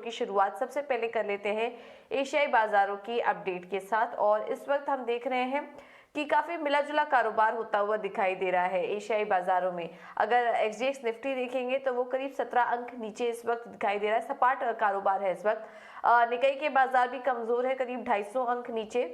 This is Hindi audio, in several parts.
की शुरुआत सबसे पहले कर लेते हैं एशियाई बाजारों की अपडेट के साथ। और इस वक्त हम देख रहे हैं कि काफी मिला जुला कारोबार होता हुआ दिखाई दे रहा है एशियाई बाजारों में। अगर एसजीएक्स निफ्टी देखेंगे तो वो करीब 17 अंक नीचे इस वक्त दिखाई दे रहा है। सपाट कारोबार है इस वक्त। निकाई के बाजार भी कमजोर है, करीब 250 अंक नीचे।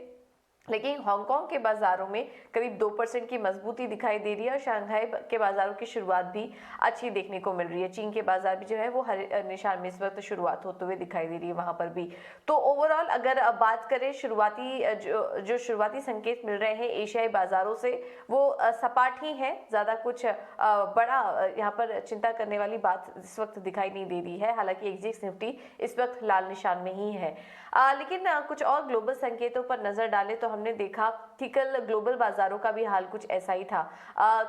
लेकिन हांगकांग के बाजारों में करीब 2% की मजबूती दिखाई दे रही है और शंघाई के बाजारों की शुरुआत भी अच्छी देखने को मिल रही है। चीन के बाजार भी जो है वो हरे निशान में इस वक्त शुरुआत होते हुए दिखाई दे रही है वहां पर भी। तो ओवरऑल अगर बात करें शुरुआती जो शुरुआती संकेत मिल रहे हैं एशियाई बाजारों से वो सपाट ही है, ज्यादा कुछ बड़ा यहाँ पर चिंता करने वाली बात इस वक्त दिखाई नहीं दे रही है। हालांकि एसजीएक्स निफ्टी इस वक्त लाल निशान में ही है। लेकिन कुछ और ग्लोबल संकेतों पर नजर डालें तो हमने देखा कि कल ग्लोबल बाजारों का भी हाल कुछ ऐसा ही था।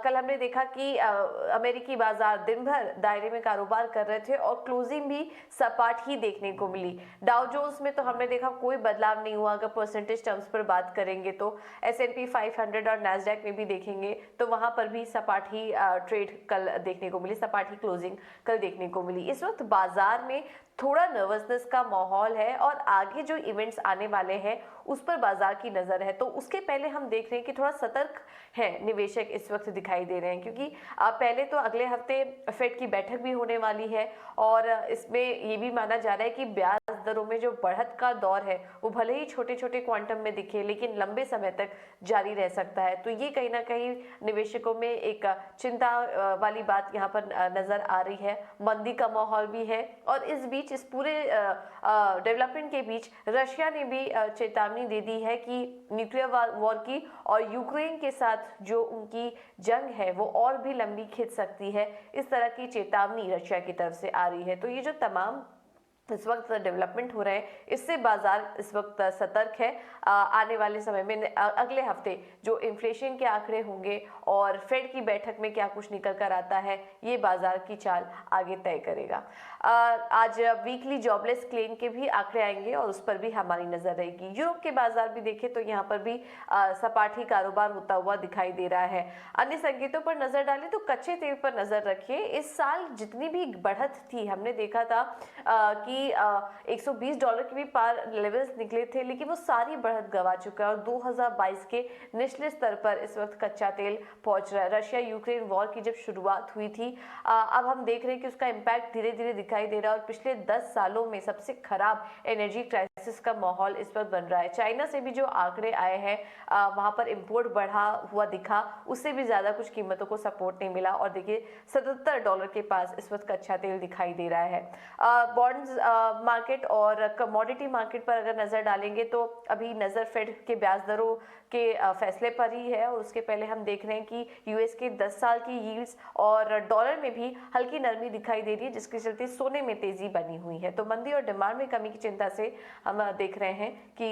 कल हमने देखा कि अमेरिकी बाजार दिन भर दायरे में कारोबार कर रहे थे और क्लोजिंग भी सपाट ही देखने को मिली। डाउ जोन्स में तो हमने देखा कोई बदलाव नहीं हुआ। अगर परसेंटेज टर्म्स पर बात करेंगे तो S&P 500 और नैस्डैक में भी देखेंगे तो वहां पर भी सपाट ही ट्रेड कल देखने को मिली, सपाट ही क्लोजिंग कल देखने को मिली। इस वक्त बाजार में थोड़ा नर्वसनेस का माहौल है और आगे जो इवेंट्स आने वाले हैं उस पर बाजार की नजर है। तो उसके पहले हम देख रहे हैं कि थोड़ा सतर्क है निवेशक इस वक्त दिखाई दे रहे हैं, क्योंकि पहले तो अगले हफ्ते फेड की बैठक भी होने वाली है और इसमें ये भी माना जा रहा है कि ब्याज दरों में जो बढ़त का दौर है वो भले ही छोटे छोटे क्वांटम में दिखे लेकिन लंबे समय तक जारी रह सकता है। तो ये कहीं ना कहीं निवेशकों में एक चिंता वाली बात यहाँ पर नजर आ रही है। मंदी का माहौल भी है और इस बीच इस पूरे डेवलपमेंट के बीच रशिया ने भी चेतावनी दे दी है कि न्यूक्लियर वॉर की और यूक्रेन के साथ जो उनकी जंग है वो और भी लंबी खिंच सकती है। इस तरह की चेतावनी रशिया की तरफ से आ रही है। तो ये जो तमाम इस वक्त डेवलपमेंट हो रहे हैं इससे बाजार इस वक्त सतर्क है। आने वाले समय में अगले हफ्ते जो इन्फ्लेशन के आंकड़े होंगे और फेड की बैठक में क्या कुछ निकल कर आता है ये बाजार की चाल आगे तय करेगा। आज वीकली जॉबलेस क्लेम के भी आंकड़े आएंगे और उस पर भी हमारी नजर रहेगी। यूरोप के बाजार भी देखें तो यहाँ पर भी सपाट ही कारोबार होता हुआ दिखाई दे रहा है। अन्य संकेतों पर नजर डालें तो कच्चे तेल पर नजर रखिए। इस साल जितनी भी बढ़त थी हमने देखा था कि $120 के भी पार लेवल्स निकले थे, लेकिन वो सारी बढ़त गवा चुका है और 2022 के निचले स्तर पर इस वक्त कच्चा तेल पहुंच रहा है। रशिया यूक्रेन वॉर की जब शुरुआत हुई थी अब हम देख रहे हैं कि उसका इम्पैक्ट धीरे धीरे दिखाई दे रहा है और पिछले 10 सालों में सबसे खराब एनर्जी क्राइसिस का माहौल इस वक्त बन रहा है। चाइना से भी जो आंकड़े आए हैं वहां पर इंपोर्ट बढ़ा हुआ दिखा, उससे भी ज्यादा कुछ कीमतों को सपोर्ट नहीं मिला और देखिए $77 के पास इस वक्त कच्चा तेल दिखाई दे रहा है। बॉन्ड्स मार्केट और कमोडिटी मार्केट पर अगर नजर डालेंगे तो अभी नजर फेड के ब्याज दरों के फैसले पर ही है और उसके पहले हम देख रहे हैं कि यूएस के 10 साल की यील्ड्स और डॉलर में भी हल्की नरमी दिखाई दे रही है, जिसके चलते सोने में तेजी बनी हुई है। तो मंदी और डिमांड में कमी की चिंता से हम देख रहे हैं कि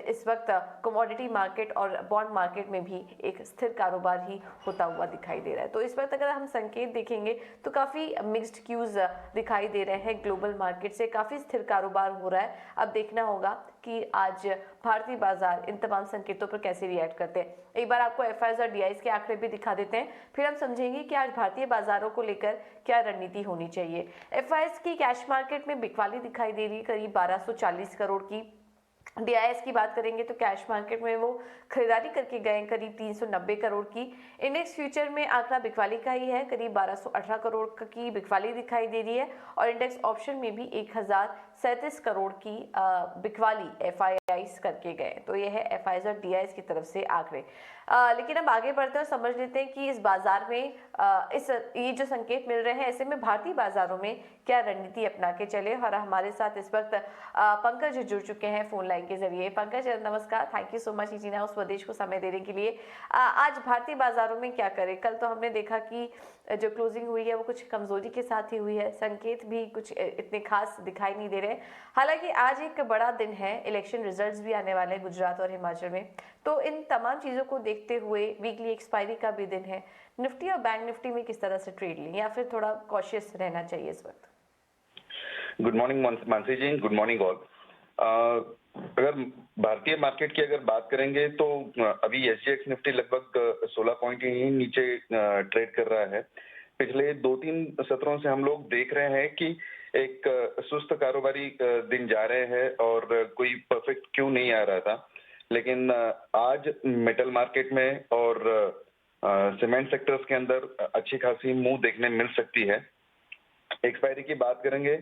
इस वक्त कमोडिटी मार्केट और बॉन्ड मार्केट में भी एक स्थिर कारोबार ही होता हुआ दिखाई दे रहा है। तो इस वक्त अगर हम संकेत देखेंगे तो काफी मिक्स्ड क्यूज दिखाई दे रहे हैं। ग्लोबल मार्केट से काफी स्थिर कारोबार हो रहा है। अब देखना होगा कि आज भारतीय बाजार इन तमाम संकेतों पर कैसे रिएक्ट करते हैं। एक बार आपको एफआईआईज और डीआईज के आंकड़े भी दिखा देते हैं, फिर हम समझेंगे कि आज भारतीय बाजारों को लेकर क्या रणनीति होनी चाहिए। एफआईआईज की कैश मार्केट में बिकवाली दिखाई दे रही है करीब 1240 करोड़ की। डीआईएस की बात करेंगे तो कैश मार्केट में वो खरीदारी करके गए करीब 390 करोड़ की। इंडेक्स फ्यूचर में आंकड़ा बिकवाली का ही है, करीब 1218 करोड़ की बिकवाली दिखाई दे रही है और इंडेक्स ऑप्शन में भी 1037 करोड़ की बिकवाली एफआईआईज करके गए। तो ये है एफआईआईज और डीआईएस की तरफ से आंकड़े। लेकिन अब आगे बढ़ते हैं और समझ लेते हैं कि इस बाजार में ये जो संकेत मिल रहे हैं ऐसे में भारतीय बाजारों में क्या रणनीति अपना के चले। और हमारे साथ इस वक्त पंकज जुड़ चुके हैं फोन लाइन के जरिए। पंकज नमस्कार, थैंक यू सो मच इजीना उस स्वदेश को समय देने के लिए। आज भारतीय बाजारों में क्या करें? कल तो हमने देखा कि जो क्लोजिंग हुई है वो कुछ कमजोरी के साथ ही हुई है, संकेत भी कुछ इतने खास दिखाई नहीं दे रहे। हालांकि आज एक बड़ा दिन है, इलेक्शन रिजल्ट्स भी आने वाले हैं गुजरात और हिमाचल में। तो इन तमाम चीजों को देखते हुए वीकली एक्सपायरी का भी दिन है, निफ्टी और बैंक निफ्टी में किस तरह से ट्रेड लें या फिर थोड़ा कॉशियस रहना चाहिए इस वक्त? गुड मॉर्निंग मानसी जी, गुड मॉर्निंग ऑल। अगर भारतीय मार्केट की अगर बात करेंगे तो अभी एसजीएक्स निफ्टी लगभग 16 पॉइंट ही नीचे ट्रेड कर रहा है। पिछले 2-3 सत्रों से हम लोग देख रहे हैं कि एक सुस्त कारोबारी दिन जा रहे हैं और कोई परफेक्ट क्यू नहीं आ रहा था। लेकिन आज मेटल मार्केट में और सीमेंट सेक्टर्स के अंदर अच्छी खासी मूव देखने मिल सकती है। एक्सपायरी की बात करेंगे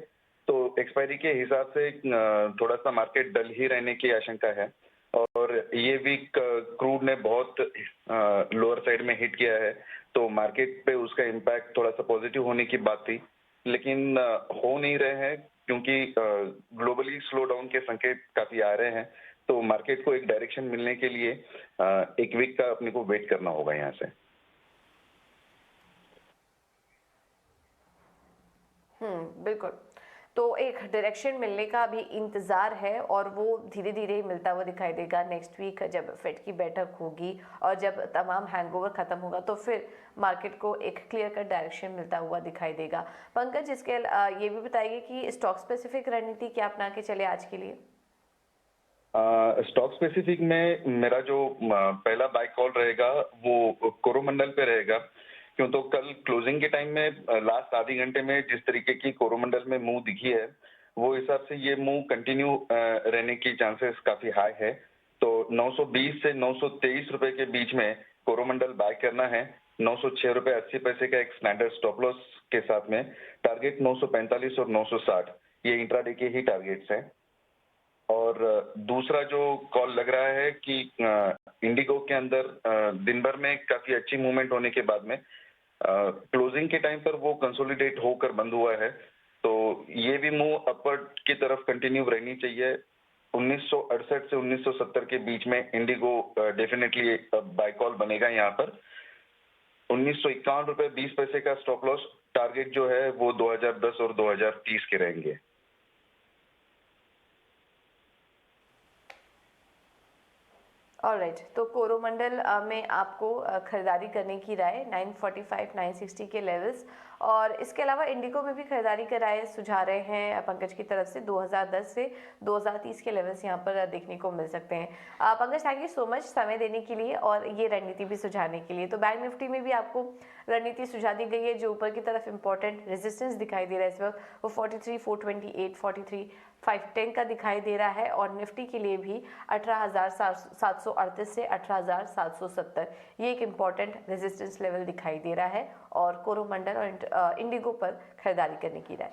तो एक्सपायरी के हिसाब से थोड़ा सा मार्केट डल ही रहने की आशंका है और ये वीक क्रूड ने बहुत लोअर साइड में हिट किया है, तो मार्केट पे उसका इम्पैक्ट थोड़ा सा पॉजिटिव होने की बात थी, लेकिन हो नहीं रहे हैं क्योंकि ग्लोबली स्लो डाउन के संकेत काफी आ रहे हैं। तो मार्केट को एक डायरेक्शन मिलने के लिए एक वीक का अपने को वेट करना होगा यहाँ से। बिल्कुल। तो एक डायरेक्शन मिलने का भी इंतज़ार है और वो धीरे-धीरे मिलता हुआ दिखाई देगा नेक्स्ट वीक जब फेड की बैठक होगी और जब तमाम हैंगओवर खत्म होगा तो फिर मार्केट को एक क्लियर कट डायरेक्शन मिलता हुआ दिखाई देगा। पंकज, इसके ये भी बताइए कि स्टॉक स्पेसिफिक रणनीति क्या अपना के चले आज के लिए? स्टॉक स्पेसिफिक में मेरा जो पहला बाय कॉल रहेगा वो कोरोमंडल पे रहेगा, क्यों तो कल क्लोजिंग के टाइम में लास्ट आधे घंटे में जिस तरीके की कोरोमंडल में मूव दिखी है, वो हिसाब से ये मूव कंटिन्यू रहने की चांसेस काफी हाई है। तो 920 से 923 रुपए के बीच में कोरोमंडल बाय करना है। 906 रुपए 80 पैसे का एक स्टैंडर्ड स्टॉप लॉस के साथ में टारगेट 945 और 960 ये इंट्राडे के ही टारगेट्स हैं। और दूसरा जो कॉल लग रहा है कि इंडिगो के अंदर दिन भर में काफी अच्छी मूवमेंट होने के बाद में क्लोजिंग के टाइम पर वो कंसोलिडेट होकर बंद हुआ है, तो ये भी मूव अपवर्ड की तरफ कंटिन्यू रहनी चाहिए। 1968 से 1970 के बीच में इंडिगो डेफिनेटली बाय कॉल बनेगा यहाँ पर। 1951 रुपए 20 पैसे का स्टॉप लॉस टारगेट जो है वो 2010 और 2030 के रहेंगे। ऑलराइट, तो कोरोमंडल में आपको खरीदारी करने की राय 945 960 के लेवल्स और इसके अलावा इंडिगो में भी खरीदारी का राय सुझा रहे हैं पंकज की तरफ से 2010 से 2030 के लेवल्स यहाँ पर देखने को मिल सकते हैं। Pankaj, thank you so much समय देने के लिए और ये रणनीति भी सुझाने के लिए। तो बैंक निफ्टी में भी आपको रणनीति सुझा दी गई है। जो ऊपर की तरफ इंपॉर्टेंट रेजिस्टेंस दिखाई दे रहा है इस वक्त वो 43 428 43 510 का दिखाई दे रहा है और निफ्टी के लिए भी 18,738 से 18,770 ये एक इम्पॉर्टेंट रेजिस्टेंस लेवल दिखाई दे रहा है और कोरोमंडल और इंडिगो पर खरीदारी करने की राय।